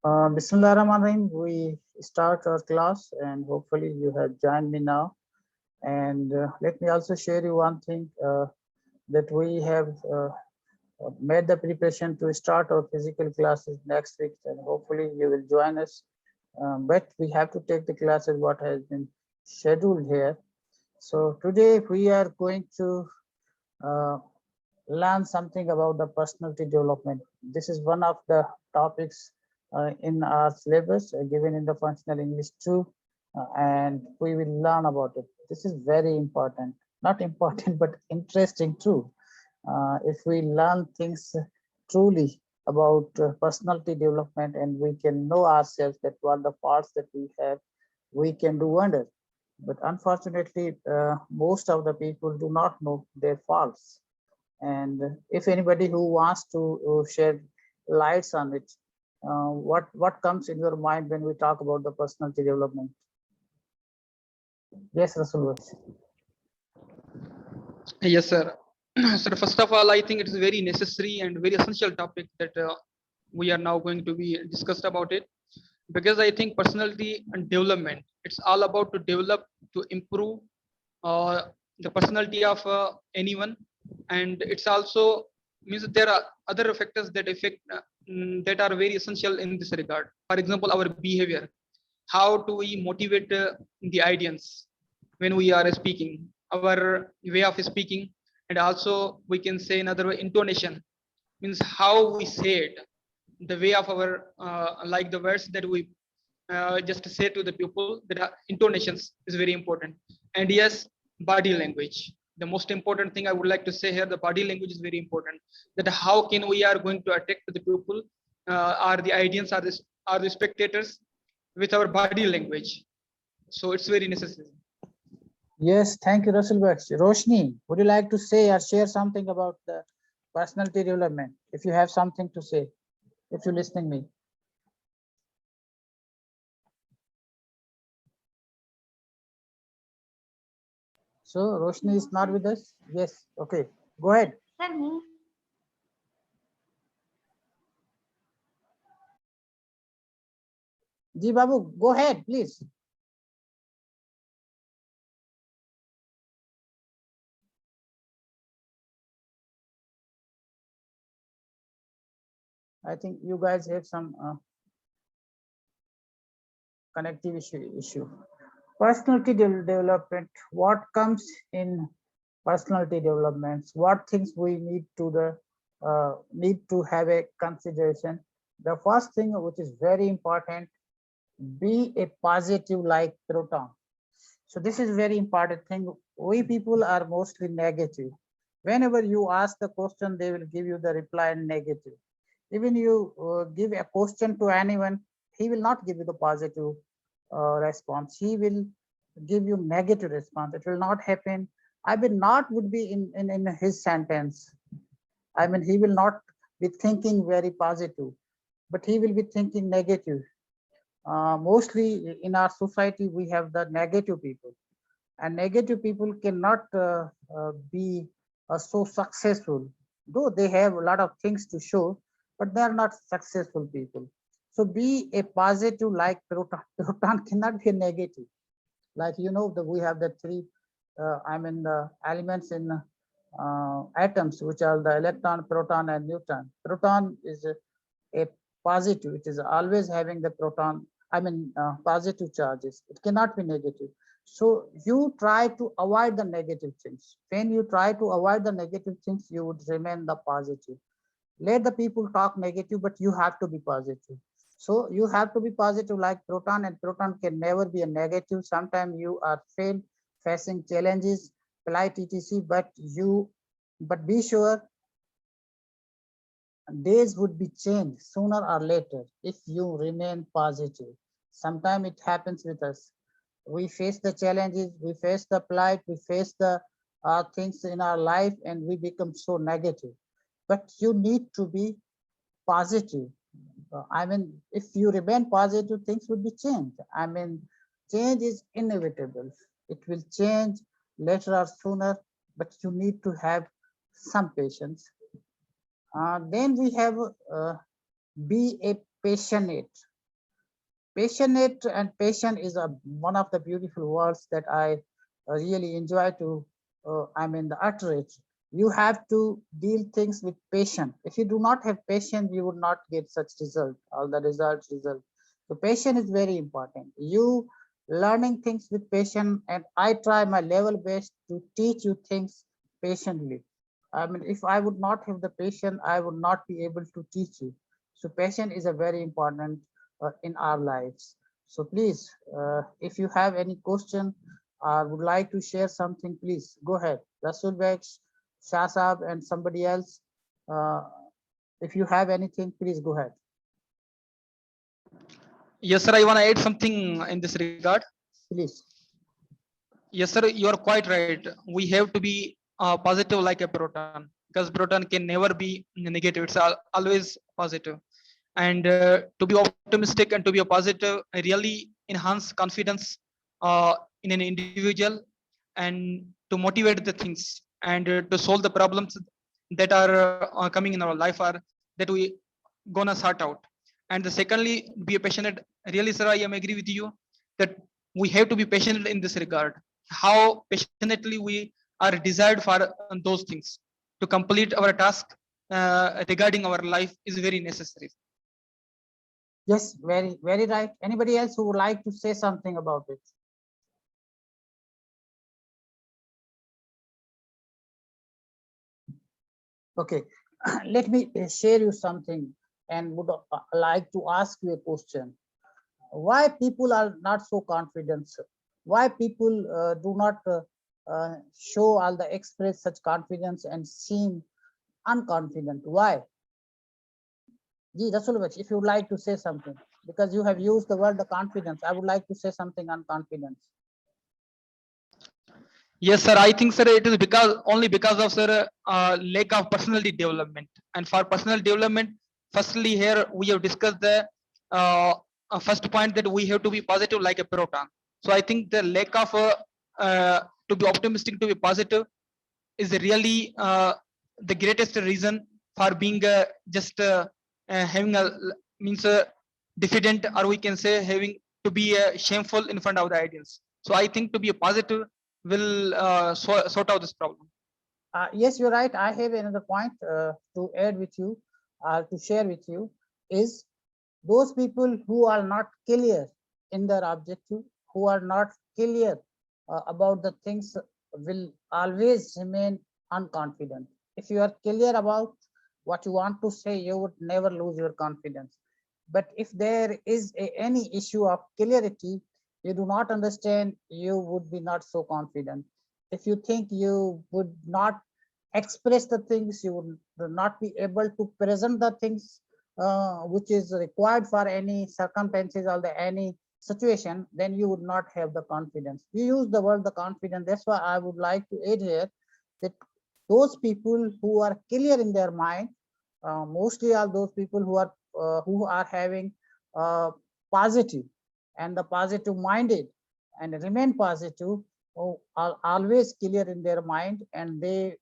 Bismillah Rahman Rahim. We start our class, and hopefully you have joined me now. And let me also share you one thing that we have made the preparation to start our physical classes next week, and hopefully you will join us. But we have to take the classes what has been scheduled here. So today we are going to uh, learn something about the personality development. This is one of the topics in our syllabus given in the functional English 2, and we will learn about it. This is very important, not important, but interesting too. If we learn things truly about personality development and we can know ourselves that what the parts that we have, we can do wonders. But unfortunately, most of the people do not know their faults, and if anybody who wants to shed lights on it, what comes in your mind when we talk about the personality development? Yes, Rasul. Yes, sir. So first of all, I think it is very necessary and very essential topic that we are now going to be discussed about it, because I think personality and development, it's all about to develop, to improve uh, the personality of anyone, and it's also means that there are other factors that affect that are very essential in this regard. For example, our behavior. How do we motivate the audience when we are speaking? Our way of speaking, and also we can say another way, intonation means how we say it, the way of our like the words that we just say to the people, that are intonations is very important. And yes, body language, the most important thing I would like to say here, the body language is very important, that how can we are going to attract the people, are the audience, are the spectators, with our body language. So it's very necessary. Yes, thank you, Rasul. Roshni, would you like to say or share something about the personality development? If you have something to say, if you're listening me. So Roshni is not with us. Yes, okay, go ahead. Ji Babu, go ahead, please. I think you guys have some connective issue. Personality development. What comes in personality developments? What things we need to have a consideration? The first thing, which is very important, be a positive like proton. So this is very important thing. We people are mostly negative. Whenever you ask the question, they will give you the reply in negative. Even you give a question to anyone, he will not give you the positive response. He will give you negative response. It will not happen. I mean, not would be in his sentence. I mean, he will not be thinking very positive, but he will be thinking negative. Mostly in our society, we have the negative people, and negative people cannot be so successful, though they have a lot of things to show, but they are not successful people. So be a positive like proton. Proton cannot be a negative. Like, you know, we have the three the elements in atoms, which are the electron, proton, and neutron. Proton is a positive. It is always having the proton, positive charges. It cannot be negative. So you try to avoid the negative things. When you try to avoid the negative things, you would remain the positive. Let the people talk negative, but you have to be positive. So you have to be positive like proton, and proton can never be a negative. Sometimes you are failed, facing challenges, polite etc. But be sure days would be changed sooner or later if you remain positive. Sometimes it happens with us. We face the challenges, we face the plight, we face the things in our life, and we become so negative. But you need to be positive. If you remain positive, things will be changed. Change is inevitable. It will change later or sooner, but you need to have some patience. Then we have be a passionate. passionate and patient is one of the beautiful words that I really enjoy to, the utterance. You have to deal things with patience. If you do not have patience, you would not get such result, all the result. So patience is very important. You learning things with patience, and I try my level best to teach you things patiently. If I would not have the patience, I would not be able to teach you. So patience is a very important in our lives. So please, if you have any question or would like to share something, please go ahead. Rasul Beg, Shah Saab, and somebody else. Uh, if you have anything, please go ahead. Yes, sir. I want to add something in this regard. Please. Yes, sir. You are quite right. We have to be positive like a proton, because proton can never be negative. It's always positive. And to be optimistic and to be a positive really enhance confidence in an individual, and to motivate the things, and to solve the problems that are coming in our life, are that we gonna sort out. And the secondly, be a passionate. Really, sir, I am agree with you that we have to be patient in this regard. How passionately we are desired for those things to complete our task regarding our life is very necessary. Yes, very, very right. Anybody else who would like to say something about it? Okay, let me share you something and would like to ask you a question. Why people are not so confident? Sir? Why people do not show all the express such confidence and seem unconfident? Why? Ji, Rasulbach, if you would like to say something, because you have used the word the confidence, I would like to say something on confidence. Yes, sir. I think, sir, it is because only because of, sir, lack of personality development. And for personal development, firstly, here we have discussed the first point that we have to be positive like a proton. So I think the lack of to be optimistic, to be positive, is really the greatest reason for being just having a means diffident, or we can say having to be shameful in front of the audience. So I think to be a positive will sort out this problem. Yes, you're right. I have another point to add with you, to share with you, is those people who are not clear in their objective, who are not clear about the things, will always remain unconfident. If you are clear about what you want to say, you would never lose your confidence. But if there is any issue of clarity, you do not understand, you would be not so confident. If you think you would not express the things, you would not be able to present the things which is required for any circumstances or any situation, then you would not have the confidence. You use the word the confidence. That's why I would like to add here that those people who are clear in their mind, mostly are those people who are having positive and the positive minded and remain positive, who are always clear in their mind, and they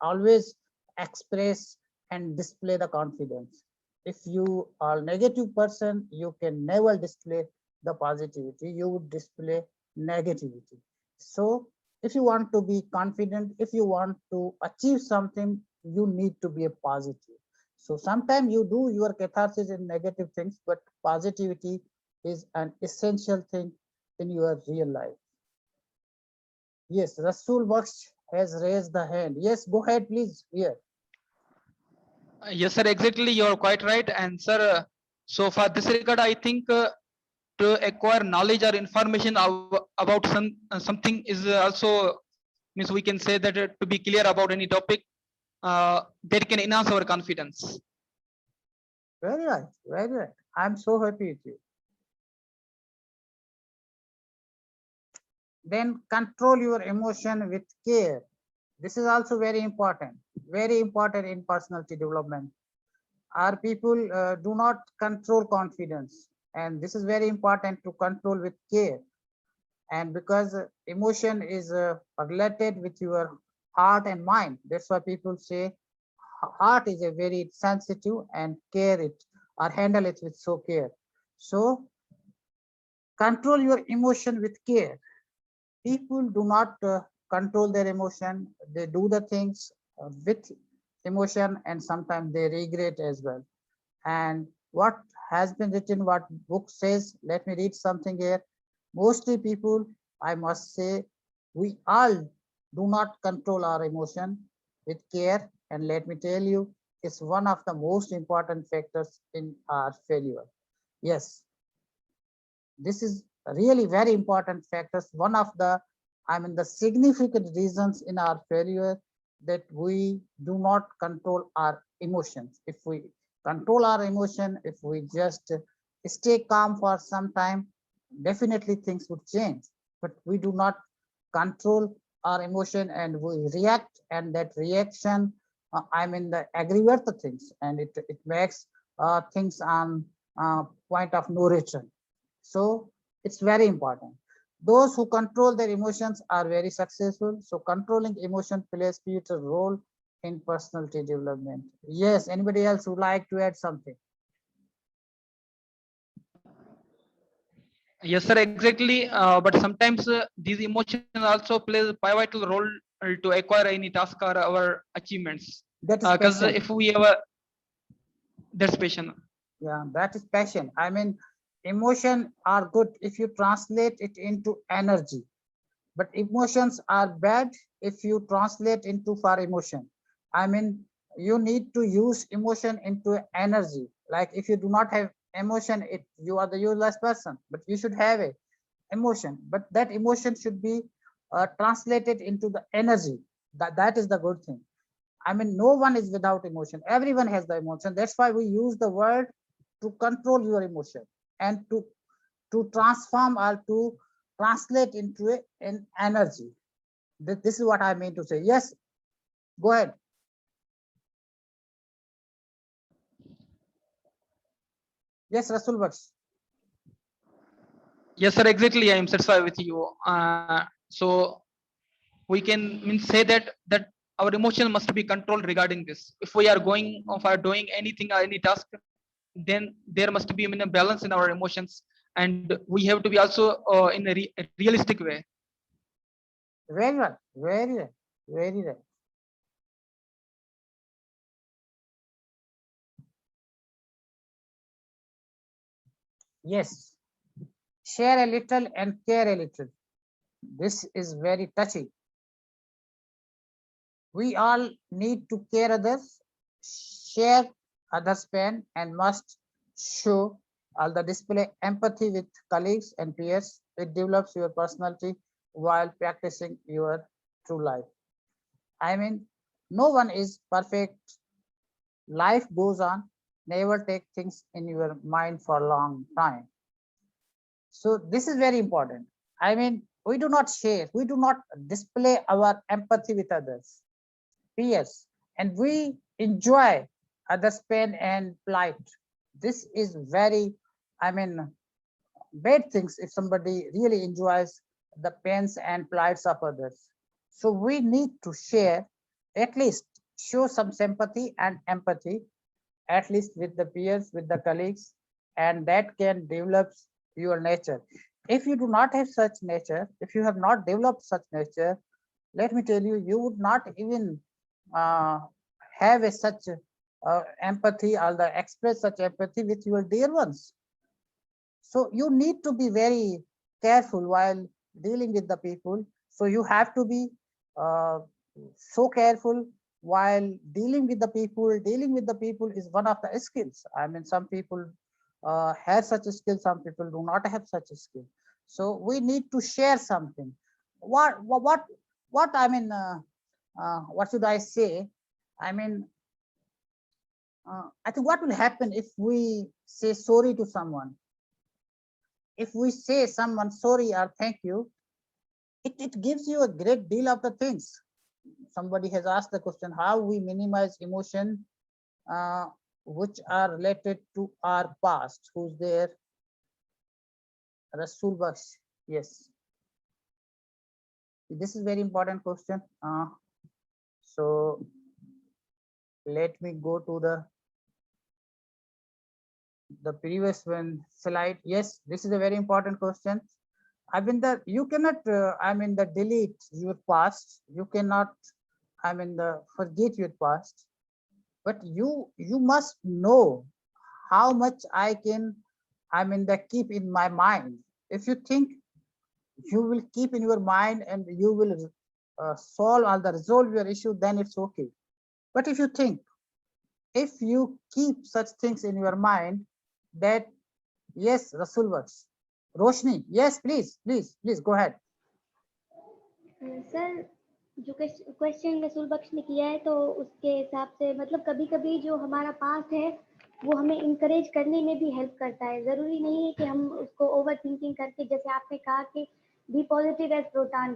always express and display the confidence. If you are a negative person, you can never display the positivity, you would display negativity. So if you want to be confident, if you want to achieve something, you need to be a positive. So sometimes you do your catharsis in negative things, but positivity is an essential thing in your real life. Yes, Rasul Baksh has raised the hand. Yes, go ahead, please. Here. Yes, sir. Exactly, you are quite right. And sir, so for this regard, I think to acquire knowledge or information about something is also means we can say that to be clear about any topic that can enhance our confidence. Very right, very right. I'm so happy with you. Then control your emotion with care. This is also very important in personality development. Our people do not control confidence, and this is very important to control with care. And because emotion is related with your heart and mind, that's why people say heart is a very sensitive and care it or handle it with so care. So control your emotion with care. People do not control their emotion. They do the things with emotion, and sometimes they regret as well. And what has been written, what book says, let me read something here. Mostly people, I must say, we all do not control our emotion with care. And let me tell you, it's one of the most important factors in our failure. Yes, this is really very important factors. One of the, I mean, the significant reasons in our failure that we do not control our emotions. If we control our emotion, if we just stay calm for some time, definitely things would change. But we do not control our emotion and we react, and that reaction, I mean, the aggravate the things, and it makes things on point of no return. So it's very important. Those who control their emotions are very successful. So controlling emotion plays pivotal role in personality development. Yes, anybody else would like to add something? Yes, sir, exactly. But sometimes these emotions also plays a pivotal role to acquire any task or our achievements. That is Because passion. if we have that's passion. Yeah, that is passion. I mean, emotion are good if you translate it into energy, but emotions are bad if you translate into for emotion. I mean, you need to use emotion into energy. Like if you do not have emotion, you are the useless person, but you should have a emotion, but that emotion should be translated into the energy. That is the good thing. I mean, no one is without emotion. Everyone has the emotion. That's why we use the word to control your emotion and to transform or to translate into an energy. This is what I mean to say. Yes, go ahead. Yes, Rasul Baksh. Yes, sir, exactly. I am satisfied with you. So we can say that our emotion must be controlled regarding this. If we are going for doing anything or any task, then there must be a balance in our emotions, and we have to be also in a realistic way. Very well. Very well. Very well. Yes. Share a little and care a little. This is very touching. We all need to care others, share others' pain, and must show all the display empathy with colleagues and peers. It develops your personality while practicing your true life. I mean, no one is perfect. Life goes on. Never take things in your mind for a long time. So this is very important. I mean, we do not share, we do not display our empathy with others, peers, and we enjoy others' pain and plight. This is very, I mean, bad things if somebody really enjoys the pains and plights of others. So we need to share, at least show some sympathy and empathy, at least with the peers, with the colleagues, and that can develop your nature. If you do not have such nature, if you have not developed such nature, let me tell you, you would not even uh, have a such empathy or the express such empathy with your dear ones. So you need to be very careful while dealing with the people. So you have to be uh, so careful while dealing with the people. Dealing with the people is one of the skills. I mean, some people have such a skill, some people do not have such a skill. So we need to share something. What I mean, what should I say? I mean, I think what will happen if we say sorry to someone? If we say someone sorry or thank you, it gives you a great deal of the things. Somebody has asked the question how we minimize emotion uh, which are related to our past. Who's there? Rasul Baksh. Yes, this is very important question. So let me go to the the previous one slide. Yes, this is a very important question. I mean that you cannot delete your past. You cannot forget your past, but you must know how much I can keep in my mind. If you think you will keep in your mind and you will resolve your issue, then it's okay. But if you think, if you keep such things in your mind, that yes, Rasul works. Roshni, yes, please go ahead. Sir जो question रसूल बख्श ने किया है, तो उसके हिसाब से मतलब कभी कभी जो हमारा पास्ट है वो हमें इंकरेज करने में भी हेल्प करता है. ज़रूरी नहीं है कि हम उसको ओवर थिंकिंग करके, जैसे आपने कहा कि बी पॉजिटिव एज प्रोटॉन,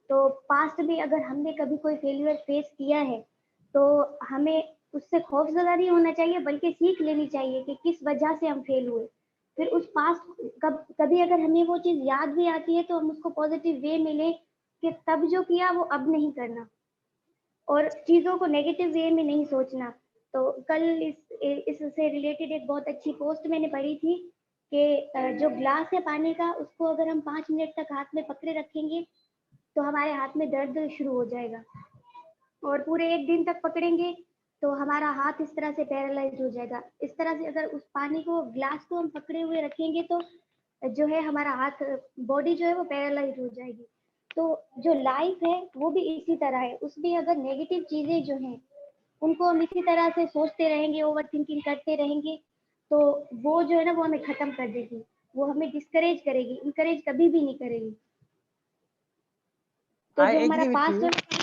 तो पास्ट में अगर हमने कभी कोई फेलियर फेस किया है तो हमें उससे खौफजदा नहीं होना चाहिए, बल्कि सीख लेनी चाहिए कि किस वजह से हम फेल हुए. फिर उस पास्ट कभी अगर हमें वो चीज़ याद भी आती है तो हम उसको पॉजिटिव वे में लें कि तब जो किया वो अब नहीं करना, और चीज़ों को नेगेटिव वे में नहीं सोचना. तो कल इससे रिलेटेड एक बहुत अच्छी पोस्ट मैंने पढ़ी थी कि जो ग्लास है पानी का, उसको अगर हम 5 मिनट तक हाथ में पकड़े रखेंगे तो हमारे हाथ में दर्द शुरू हो जाएगा, और पूरे 1 दिन तक पकड़ेंगे तो हमारा हाथ इस तरह से पैरालाइज हो जाएगा. इस तरह से अगर उस पानी को, ग्लास को हम पकड़े हुए रखेंगे तो जो है हमारा हाथ, बॉडी जो है वो पैरालाइज हो जाएगी. तो जो लाइफ है वो भी इसी तरह है. उसमें अगर नेगेटिव चीज़ें जो हैं उनको हम इसी तरह से सोचते रहेंगे, ओवर थिंकिंग करते रहेंगे, तो वो जो है ना वो हमें ख़त्म कर देगी, वो हमें डिस्करेज करेगी, इंकरेज कभी भी नहीं करेगी. तो I जो हमारा agree with पास्ट you. है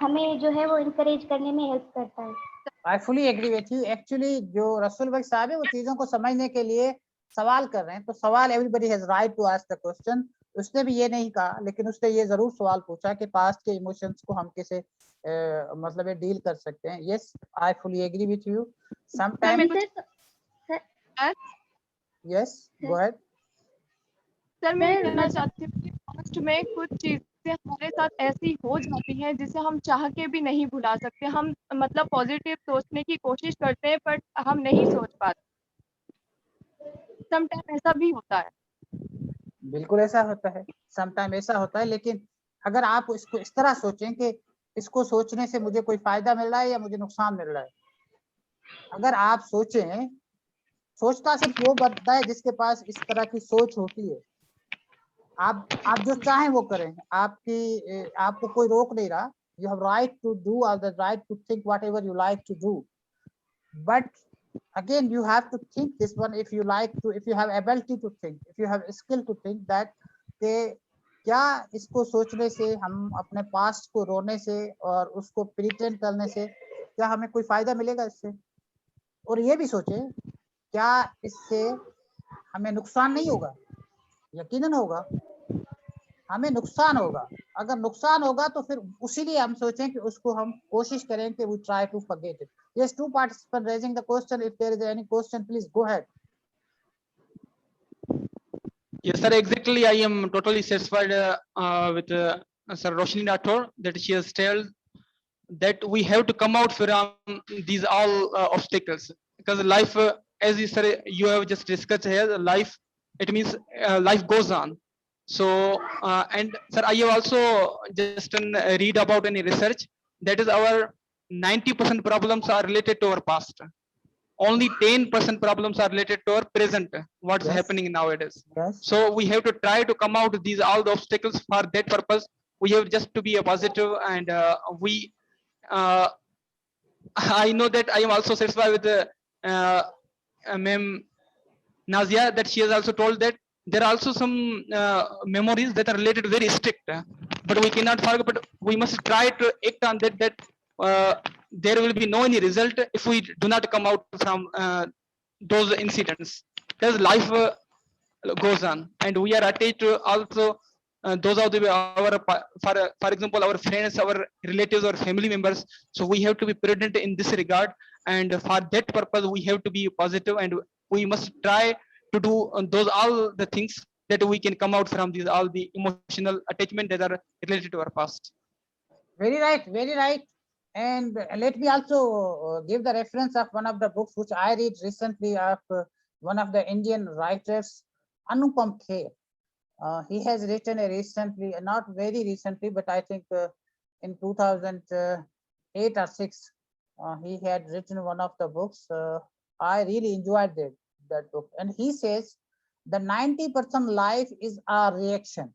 हमें जो है वो इंकरेज करने में हेल्प करता है. I fully agree with you. Actually, जो रसूल भाई साहब है वो चीजों को समझने के लिए सवाल कर रहे हैं. तो सवाल, everybody has right to ask the question. उसने भी ये नहीं कहा, लेकिन उसने ये जरूर सवाल पूछा कि पास्ट के इमोशंस को हम कैसे मतलब डील कर सकते हैं. Yes, I fully agree with you. Sometimes. Yes, go ahead. Sir मैं ये कहना चाहती हूँ कि पास्ट में कुछ चीजें हमारे साथ ऐसी हो जाती हैं जिसे हम चाह के भी नहीं भुला सकते. हम मतलब पॉजिटिव सोचने की कोशिश करते हैं बट हम नहीं सोच पाते. समटाइम ऐसा भी होता है. बिल्कुल ऐसा होता है, समटाइम ऐसा होता है, लेकिन अगर आप इसको इस तरह सोचें कि इसको सोचने से मुझे कोई फायदा मिल रहा है या मुझे नुकसान मिल रहा है. अगर आप सोचें, सोचता सिर्फ वो बनता है जिसके पास इस तरह की सोच होती है. आप जो चाहें वो करें, आपको कोई रोक नहीं रहा. You have right to do or the right to think whatever you like to do, but again you have to think this one if you like to, if you have ability to think, if you have skill to think that के क्या इसको सोचने से, हम अपने past को रोने से और उसको प्रिटेंड करने से क्या हमें कोई फायदा मिलेगा इससे. और ये भी सोचें क्या इससे हमें नुकसान नहीं होगा. यकीनन होगा, हमें नुकसान होगा. अगर नुकसान होगा तो फिर उसीलिए हम सोचें कि उसको हम कोशिश करें कि we try to forget it. Yes, 2 participants raising the question. If there is any question, please go ahead. Yes, sir. Exactly. I am totally satisfied with Sir Roshni Rathore that she has told that we have to come out from these all obstacles, because life, as you said, you have just discussed here, life, it means life goes on. So and sir, I have also just read about any research that is our 90% problems are related to our past. Only 10% problems are related to our present, what's Yes. happening nowadays. Yes. So we have to try to come out these all the obstacles. For that purpose, we have just to be a positive, and we I know that I am also satisfied with Ma'am Nazia, that she has also told that there are also some memories that are related very strict, but we cannot forget, but we must try to act on that, there will be no any result if we do not come out from those incidents, because life goes on, and we are attached to also those are our, for example, our friends, our relatives, or family members. So we have to be prudent in this regard, and for that purpose we have to be positive, and we must try to do those all the things that we can come out from these all the emotional attachment that are related to our past. Very right, very right. And let me also give the reference of one of the books which I read recently of one of the Indian writers, Anupam Kher. He has written a recently, not very recently, but I think in 2008 or 6, he had written one of the books. I really enjoyed that book. And he says the 90% life is our reaction.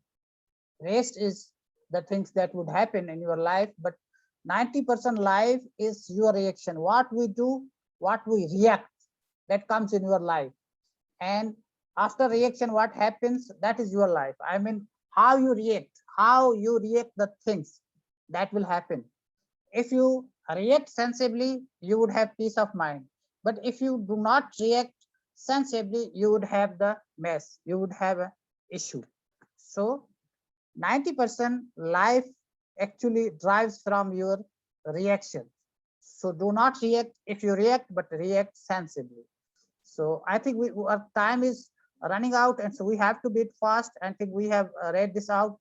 Rest is the things that would happen in your life, but 90% life is your reaction. What we do, what we react, that comes in your life. And after reaction, what happens, that is your life. I mean, how you react the things, that will happen. If you react sensibly, you would have peace of mind. But if you do not react sensibly, you would have the mess, you would have an issue. So 90% life actually drives from your reaction. So do not react if you react, but react sensibly. So I think our time is running out, and so we have to be fast. I think we have read this out.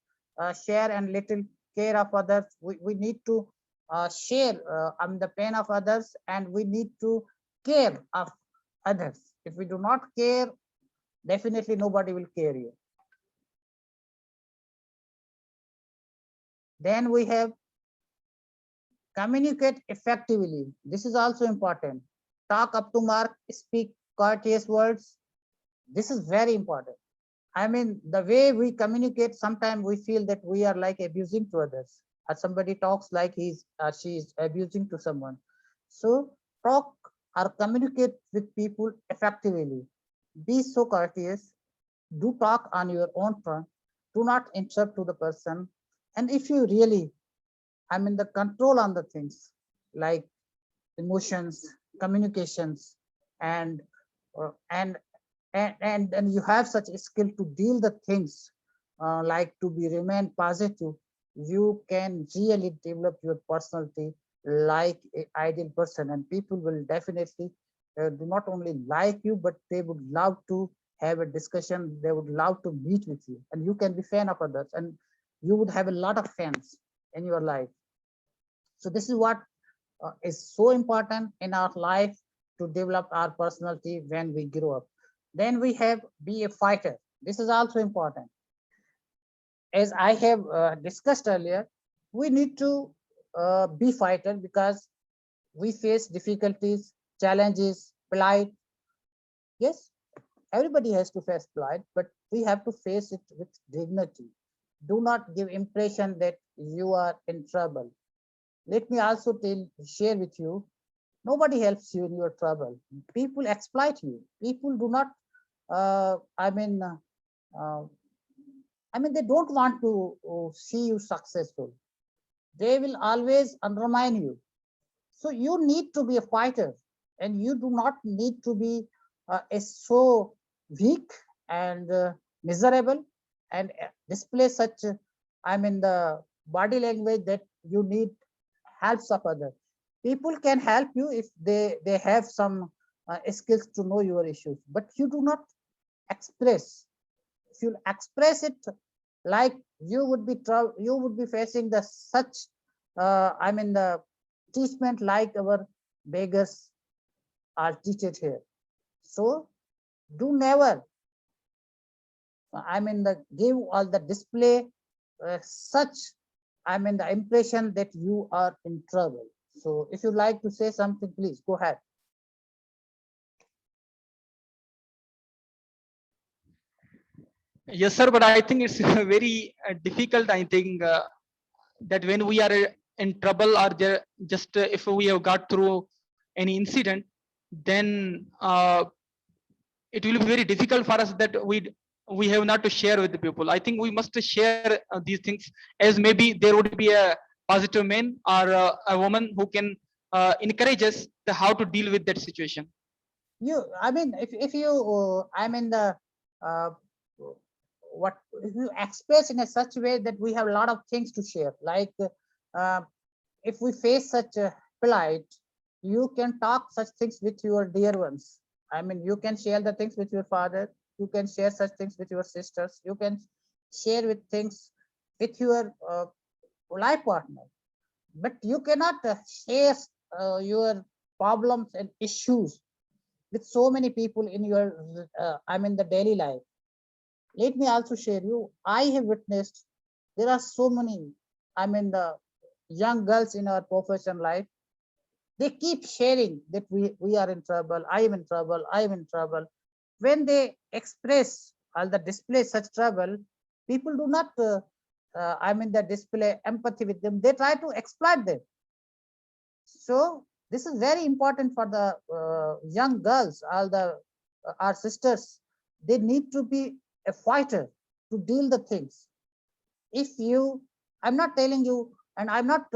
Share and little care of others. We need to share the pain of others, and we need to care of others. If we do not care, definitely nobody will care you. Then we have communicate effectively. This is also important. Talk up to mark, speak courteous words. This is very important. I mean, the way we communicate, sometimes we feel that we are like abusing to others, or somebody talks like he's she is abusing to someone. So talk or communicate with people effectively. Be so courteous. Do talk on your own front. Do not interrupt to the person. And if you really, I mean, the control on the things like emotions, communications, and uh, and and you have such a skill to deal the things like to be remain positive, you can really develop your personality like an ideal person, and people will definitely do not only like you, but they would love to have a discussion, they would love to meet with you, and you can be fan of others, and you would have a lot of fans in your life. So this is what is so important in our life to develop our personality when we grow up. Then we have be a fighter. This is also important. As I have discussed earlier, we need to be fighter because we face difficulties, challenges, plight. Yes, everybody has to face plight, but we have to face it with dignity. Do not give impression that you are in trouble. Let me also share with you, nobody helps you in your trouble. People exploit you. People do not, uh, I mean, uh, uh, they don't want to see you successful. They will always undermine you. So you need to be a fighter, and you do not need to be so weak and miserable and display such, the body language that you need helps of others. People can help you if they have some skills to know your issues, but you do not express. If you express it like you would be facing the such the treatment like our beggars are treated here. So do never the give all the display such the impression that you are in trouble. So if you like to say something, please go ahead. Yes, sir, but I think it's very difficult. I think that when we are in trouble or just if we have got through any incident, then it will be very difficult for us that we have not to share with the people. I think we must share these things, as maybe there would be a positive man or a woman who can encourage us to how to deal with that situation. If you the uh, what if you express in a such way that we have a lot of things to share, like uh, if we face such a plight, you can talk such things with your dear ones. You can share the things with your father, you can share such things with your sisters, you can share with things with your life partner, but you cannot share your problems and issues with so many people in your, the daily life. Let me also share you, I have witnessed there are so many, the young girls in our profession life, they keep sharing that we are in trouble, I am in trouble, I am in trouble. When they express or the display such trouble, people do not, the display empathy with them. They try to exploit them. So this is very important for the young girls, all the our sisters. They need to be a fighter to deal the things. If you, I'm not telling you, and I'm not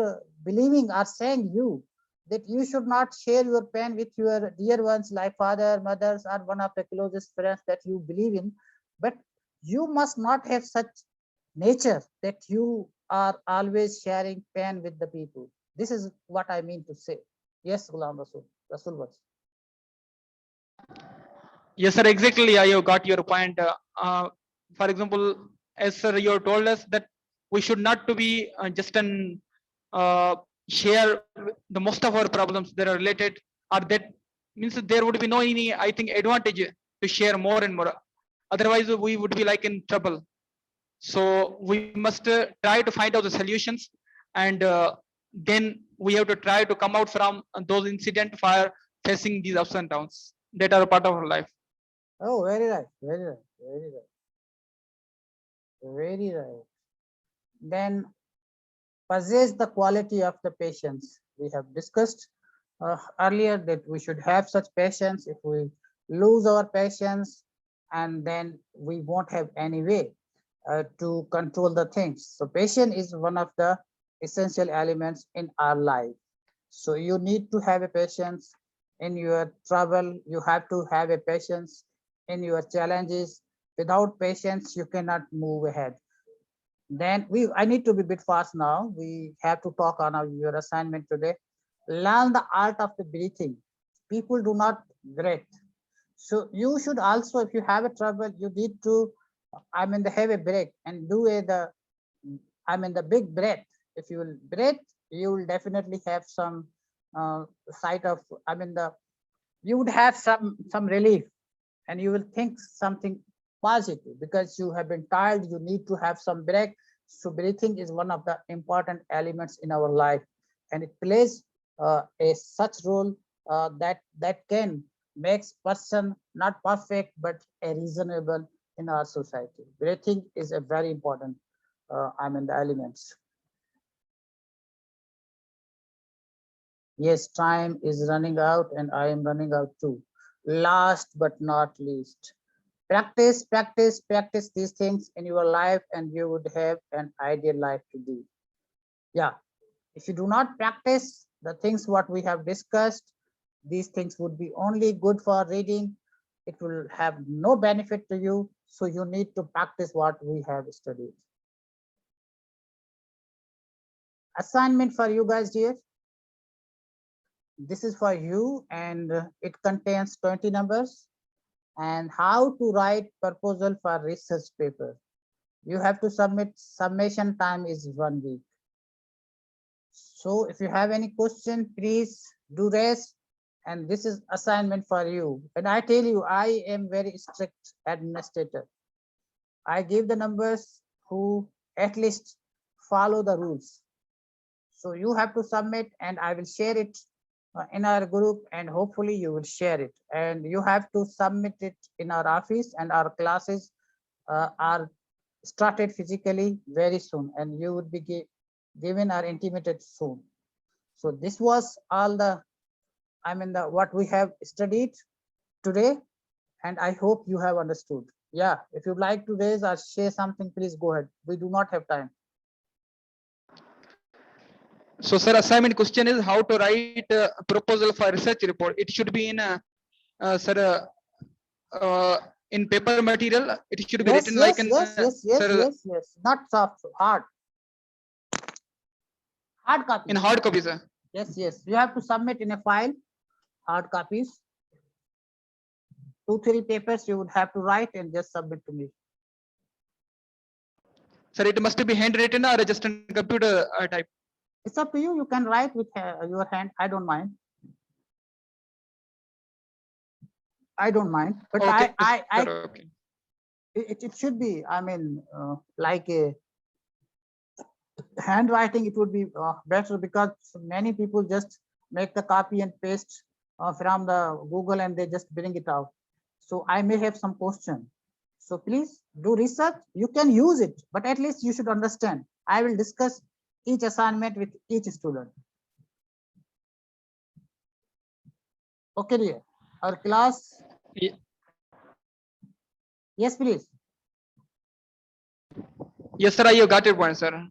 believing or saying you that you should not share your pain with your dear ones like father, mothers, or one of the closest friends that you believe in, but you must not have such nature that you are always sharing pain with the people. This is what I mean to say. Yes, Ghulam Rasul. Rasul was. Yes, sir, exactly. I have got your point. For example, as sir, you have told us that we should not to be just an share the most of our problems that are related, or that means that there would be no any, I think, advantage to share more and more. Otherwise, we would be like in trouble. So we must try to find out the solutions, and then we have to try to come out from those incidents for facing these ups and downs that are a part of our life. Oh, very right, very right, very right, very right. Then possess the quality of the patience. We have discussed earlier that we should have such patience. If we lose our patience, and then we won't have any way to control the things. So patience is one of the essential elements in our life. So you need to have a patience in your trouble. You have to have a patience in your challenges. Without patience, you cannot move ahead. Then I need to be a bit fast now. We have to talk on your assignment today. Learn the art of the breathing. People do not breathe. So you should also, if you have a trouble, you need to, have a break and do the big breath. If you will breathe, you will definitely have some sight of, you would have some relief, and you will think something positive because you have been tired. You need to have some break. So breathing is one of the important elements in our life, and it plays a such role that can makes person not perfect but a reasonable in our society. Breathing is a very important the elements. Yes, time is running out and I am running out too. Last but not least, practice these things in your life and you would have an ideal life to do. Yeah, if you do not practice the things what we have discussed, these things would be only good for reading. It will have no benefit to you. So you need to practice what we have studied. Assignment for you guys, dear. This is for you, and it contains 20 numbers. And how to write proposal for research paper. You have to submit, submission time is 1 week. So if you have any question, please do raise, and this is assignment for you. And I tell you, I am very strict administrator. I give the numbers who at least follow the rules. So you have to submit, and I will share it in our group, and hopefully you will share it. And you have to submit it in our office, and our classes are started physically very soon, and you would be given or intimated soon. So this was all the, what we have studied today, and I hope you have understood. Yeah, if you'd like to raise or share something, please go ahead. We do not have time. So, sir, assignment question is how to write a proposal for research report. It should be in sir, in paper material. It should be Yes, written yes, like in yes. Not soft, hard copy. in hard copy, sir. Yes. You have to submit in a file, hard copies. 2-3 papers you would have to write and just submit to me. Sir, it must be handwritten or just in computer type. It's up to you. You can write with your hand. I don't mind. I don't mind, but Okay, I sir, okay. it should be, I mean, like a handwriting, it would be better, because many people just make the copy and paste from the Google and they just bring it out. So I may have some question. So please do research. You can use it, but at least you should understand. I will discuss each assignment with each student. Okay, dear. Our class. Ye- Yes, please. Yes, sir, I got your point, sir.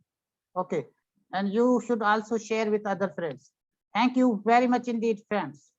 Okay. And you should also share with other friends. Thank you very much indeed, friends.